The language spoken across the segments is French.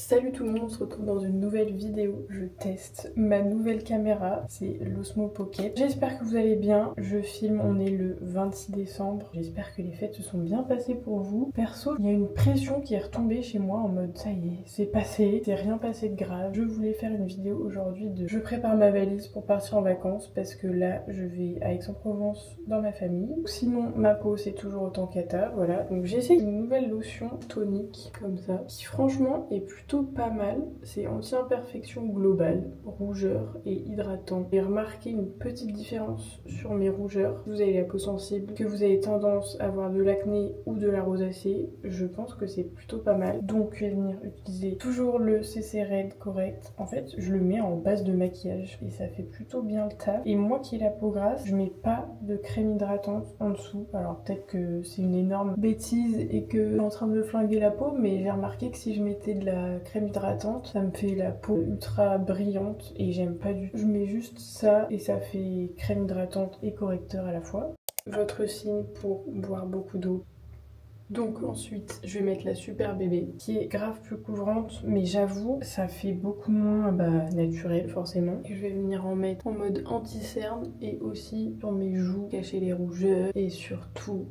Salut tout le monde, on se retrouve dans une nouvelle vidéo. Je teste ma nouvelle caméra, c'est l'Osmo Pocket. J'espère que vous allez bien. Je filme, on est le 26 décembre. J'espère que les fêtes se sont bien passées pour vous. Perso, il y a une pression qui est retombée chez moi en mode ça y est, c'est passé, c'est rien passé de grave. Je voulais faire une vidéo aujourd'hui de je prépare ma valise pour partir en vacances parce que là, je vais à Aix-en-Provence dans ma famille. Sinon, ma peau c'est toujours autant cata, voilà. Donc j'essaie une nouvelle lotion tonique comme ça qui franchement est plutôt pas mal. C'est anti-imperfection globale, rougeur et hydratant. J'ai remarqué une petite différence sur mes rougeurs. Si vous avez la peau sensible, que vous avez tendance à avoir de l'acné ou de la rosacée, je pense que c'est plutôt pas mal. Donc je vais venir utiliser toujours le CC Red correct. En fait, je le mets en base de maquillage et ça fait plutôt bien le taf. Et moi qui ai la peau grasse, je mets pas de crème hydratante en dessous. Alors peut-être que c'est une énorme bêtise et que je suis en train de me flinguer la peau, mais j'ai remarqué que si je mettais de la crème hydratante, ça me fait la peau ultra brillante et j'aime pas du tout. Je mets juste ça et ça fait crème hydratante et correcteur à la fois. Votre signe pour boire beaucoup d'eau. Donc ensuite, je vais mettre la Super Bébé qui est grave plus couvrante, mais j'avoue, ça fait beaucoup moins naturel forcément. Et je vais venir en mettre en mode anti-cerne et aussi sur mes joues, cacher les rougeurs et surtout,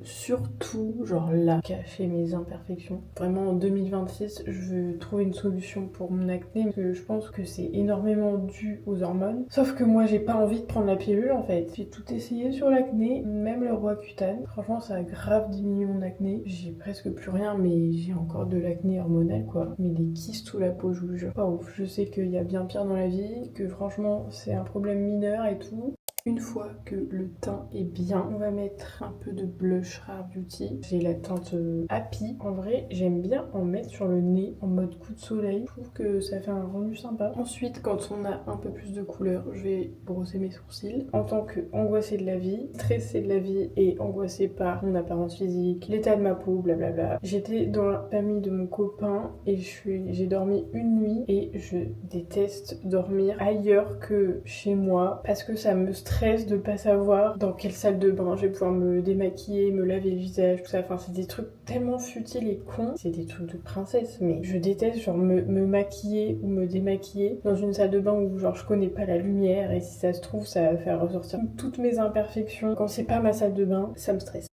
genre là, cacher mes imperfections. Vraiment en 2026, je veux trouver une solution pour mon acné parce que je pense que c'est énormément dû aux hormones. Sauf que moi, j'ai pas envie de prendre la pilule en fait. J'ai tout essayé sur l'acné, même le Roaccutane. Franchement, ça a grave diminué mon acné. J'ai presque plus rien, mais j'ai encore de l'acné hormonal quoi. Mais des kystes sous la peau, je vous jure. Pas ouf. Je sais qu'il y a bien pire dans la vie, que franchement c'est un problème mineur et tout. Une fois que le teint est bien, on va mettre un peu de blush Rare Beauty. J'ai la teinte Happy. En vrai, j'aime bien en mettre sur le nez en mode coup de soleil. Je trouve que ça fait un rendu sympa. Ensuite, quand on a un peu plus de couleur, je vais brosser mes sourcils. En tant que angoissée de la vie, stressée de la vie et angoissée par mon apparence physique, l'état de ma peau, blablabla. J'étais dans la famille de mon copain et j'ai dormi une nuit et je déteste dormir ailleurs que chez moi parce que ça me stresse de pas savoir dans quelle salle de bain je vais pouvoir me démaquiller, me laver le visage, tout ça. Enfin, c'est des trucs tellement futiles et cons. C'est des trucs de princesse, mais je déteste genre me maquiller ou me démaquiller dans une salle de bain où genre je connais pas la lumière et si ça se trouve ça va faire ressortir toutes mes imperfections. Quand c'est pas ma salle de bain, ça me stresse.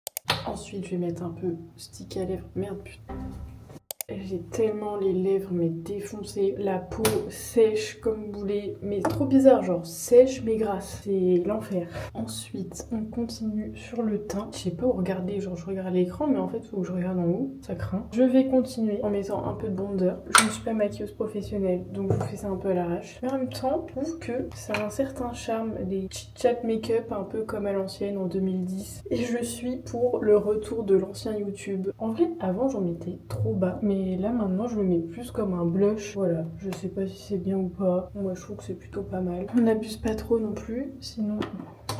Ensuite, je vais mettre un peu stick à lèvres. Merde, putain. J'ai tellement les lèvres mais défoncées, la peau sèche comme boulet, mais trop bizarre, genre sèche mais grasse, c'est l'enfer. Ensuite, on continue sur le teint. Je sais pas où regarder, genre je regarde l'écran, mais en fait faut que je regarde en haut, ça craint. Je vais continuer en mettant un peu de bronzer. Je ne suis pas maquilleuse professionnelle, donc je vous fais ça un peu à l'arrache. Mais en même temps, je trouve que ça a un certain charme, des chit-chat make-up un peu comme à l'ancienne en 2010. Et je suis pour le retour de l'ancien YouTube. En vrai, avant j'en mettais trop bas, mais là maintenant je le mets plus comme un blush. Voilà, je sais pas si c'est bien ou pas. Moi je trouve que c'est plutôt pas mal. On n'abuse pas trop non plus, sinon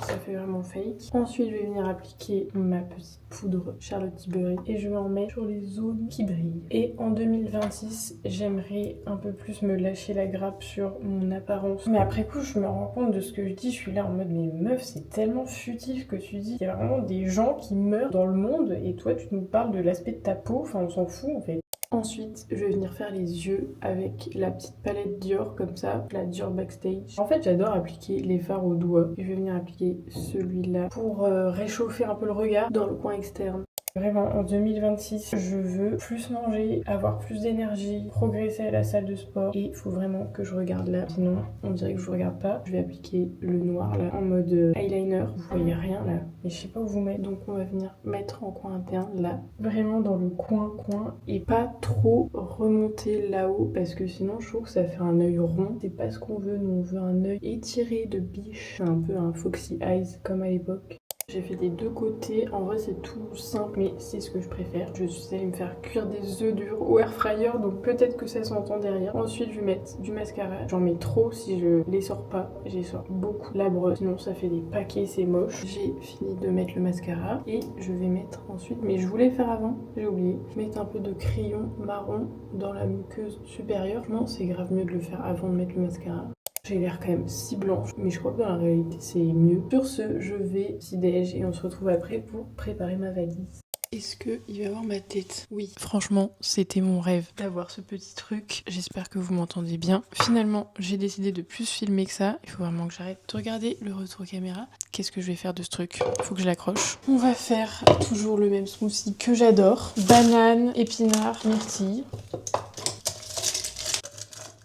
ça fait vraiment fake. Ensuite je vais venir appliquer ma petite poudre Charlotte Tilbury et je vais en mettre sur les zones qui brillent. Et en 2026 j'aimerais un peu plus me lâcher la grappe sur mon apparence. Mais après coup je me rends compte de ce que je dis, je suis là en mode mais meuf c'est tellement futif que tu dis. Il y a vraiment des gens qui meurent dans le monde et toi tu nous parles de l'aspect de ta peau, enfin on s'en fout en fait. Ensuite, je vais venir faire les yeux avec la petite palette Dior comme ça, la Dior Backstage. En fait, j'adore appliquer les fards au doigt. Je vais venir appliquer celui-là pour réchauffer un peu le regard dans le coin externe. Vraiment, en 2026, je veux plus manger, avoir plus d'énergie, progresser à la salle de sport. Et il faut vraiment que je regarde là, sinon on dirait que je regarde pas. Je vais appliquer le noir là, en mode eyeliner. Vous voyez rien là, mais je sais pas où vous mettre. Donc on va venir mettre en coin interne là, vraiment dans le coin et pas trop remonter là-haut parce que sinon je trouve que ça fait un œil rond. C'est pas ce qu'on veut, nous on veut un œil étiré de biche, un peu un Foxy Eyes comme à l'époque. J'ai fait des deux côtés, en vrai c'est tout simple mais c'est ce que je préfère. Je suis allée me faire cuire des œufs durs au air fryer donc peut-être que ça s'entend derrière. Ensuite je vais mettre du mascara, j'en mets trop si je les sors pas, j'y sors beaucoup la brosse sinon ça fait des paquets, c'est moche. J'ai fini de mettre le mascara et je vais mettre ensuite, mais je voulais le faire avant, j'ai oublié, mettre un peu de crayon marron dans la muqueuse supérieure. Non, c'est grave mieux de le faire avant de mettre le mascara. J'ai l'air quand même si blanche, mais je crois que dans la réalité c'est mieux. Sur ce, je vais petit déj et on se retrouve après pour préparer ma valise. Est-ce qu'il va voir ma tête? Oui. Franchement, c'était mon rêve d'avoir ce petit truc. J'espère que vous m'entendez bien. Finalement, j'ai décidé de plus filmer que ça. Il faut vraiment que j'arrête de regarder le retour caméra. Qu'est-ce que je vais faire de ce truc? Il faut que je l'accroche. On va faire toujours le même smoothie que j'adore. Banane, épinards, myrtille.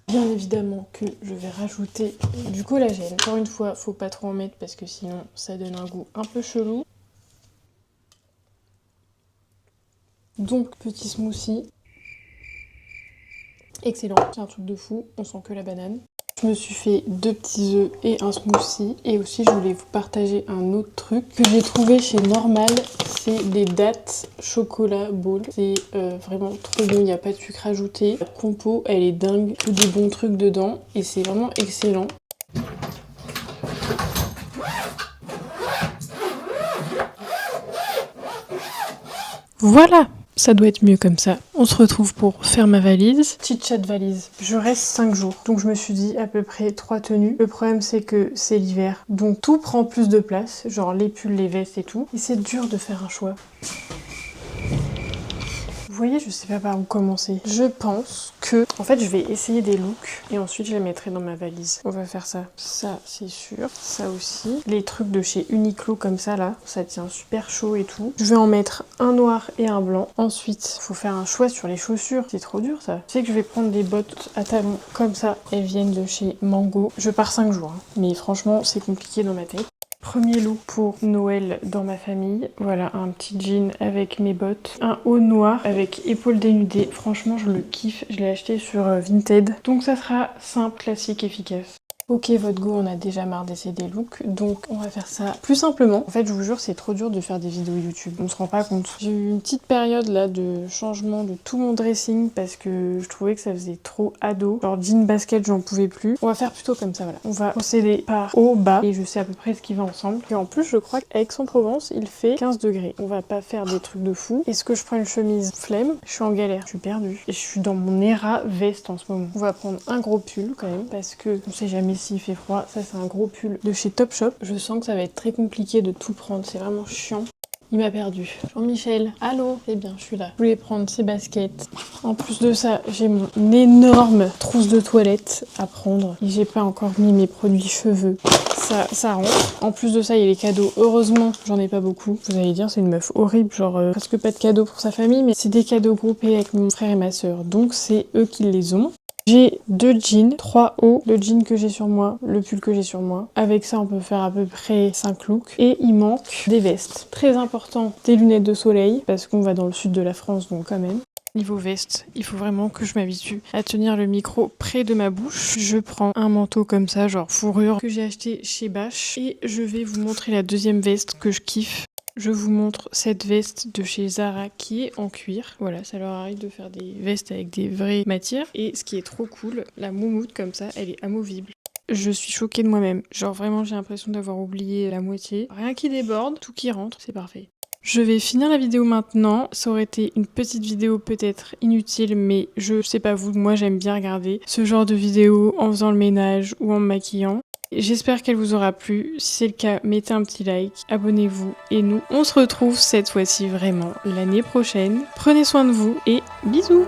Bien évidemment que je vais rajouter du collagène. Encore une fois, faut pas trop en mettre parce que sinon ça donne un goût un peu chelou. Donc, petit smoothie. Excellent, c'est un truc de fou, on sent que la banane. Je me suis fait 2 petits œufs et un smoothie. Et aussi, je voulais vous partager un autre truc que j'ai trouvé chez Normal. C'est des dattes chocolat ball. C'est vraiment trop bon, il n'y a pas de sucre ajouté. La compo, elle est dingue, que des bons trucs dedans. Et c'est vraiment excellent. Voilà! Ça doit être mieux comme ça. On se retrouve pour faire ma valise. Petite chat valise. Je reste 5 jours. Donc je me suis dit à peu près 3 tenues. Le problème c'est que c'est l'hiver. Donc tout prend plus de place. Genre les pulls, les vestes et tout. Et c'est dur de faire un choix. Vous voyez, je sais pas par où commencer. Je pense que, en fait, je vais essayer des looks et ensuite je les mettrai dans ma valise. On va faire ça. Ça, c'est sûr. Ça aussi. Les trucs de chez Uniqlo comme ça, là, ça tient super chaud et tout. Je vais en mettre un noir et un blanc. Ensuite, faut faire un choix sur les chaussures. C'est trop dur, ça. Je sais que je vais prendre des bottes à talons comme ça. Elles viennent de chez Mango. Je pars 5 jours, hein. Mais franchement, c'est compliqué dans ma tête. Premier look pour Noël dans ma famille. Voilà, un petit jean avec mes bottes. Un haut noir avec épaules dénudées. Franchement, je le kiffe. Je l'ai acheté sur Vinted. Donc ça sera simple, classique, efficace. Ok, votre go, on a déjà marre d'essayer des looks, donc on va faire ça plus simplement. En fait, je vous jure, c'est trop dur de faire des vidéos YouTube. On se rend pas compte. J'ai eu une petite période là de changement de tout mon dressing parce que je trouvais que ça faisait trop ado. Genre jean basket, j'en pouvais plus. On va faire plutôt comme ça, voilà. On va procéder par haut, bas, et je sais à peu près ce qui va ensemble. Et en plus, je crois qu'Aix-en-Provence, il fait 15 degrés. On va pas faire des trucs de fou. Est-ce que je prends une chemise flemme? Je suis en galère, je suis perdue. Et je suis dans mon era veste en ce moment. On va prendre un gros pull quand même parce que on sait jamais s'il fait froid. Ça, c'est un gros pull de chez Topshop. Je sens que ça va être très compliqué de tout prendre. C'est vraiment chiant. Il m'a perdu. Jean-Michel, allô? Eh bien, je suis là. Je voulais prendre ces baskets. En plus de ça, j'ai mon énorme trousse de toilette à prendre. Et j'ai pas encore mis mes produits cheveux. Ça rentre. En plus de ça, il y a les cadeaux. Heureusement, j'en ai pas beaucoup. Vous allez dire, c'est une meuf horrible. Genre, presque pas de cadeaux pour sa famille. Mais c'est des cadeaux groupés avec mon frère et ma soeur. Donc, c'est eux qui les ont. J'ai 2 jeans, 3 hauts, le jean que j'ai sur moi, le pull que j'ai sur moi. Avec ça, on peut faire à peu près 5 looks. Et il manque des vestes. Très important, des lunettes de soleil, parce qu'on va dans le sud de la France, donc quand même. Niveau veste, il faut vraiment que je m'habitue à tenir le micro près de ma bouche. Je prends un manteau comme ça, genre fourrure, que j'ai acheté chez Bash. Et je vais vous montrer la deuxième veste que je kiffe. Je vous montre cette veste de chez Zara qui est en cuir. Voilà, ça leur arrive de faire des vestes avec des vraies matières. Et ce qui est trop cool, la moumoute comme ça, elle est amovible. Je suis choquée de moi-même. Genre vraiment, j'ai l'impression d'avoir oublié la moitié. Rien qui déborde, tout qui rentre, c'est parfait. Je vais finir la vidéo maintenant. Ça aurait été une petite vidéo peut-être inutile, mais je sais pas vous, moi j'aime bien regarder ce genre de vidéo en faisant le ménage ou en me maquillant. J'espère qu'elle vous aura plu. Si c'est le cas, mettez un petit like, abonnez-vous et nous, on se retrouve cette fois-ci vraiment l'année prochaine. Prenez soin de vous et bisous!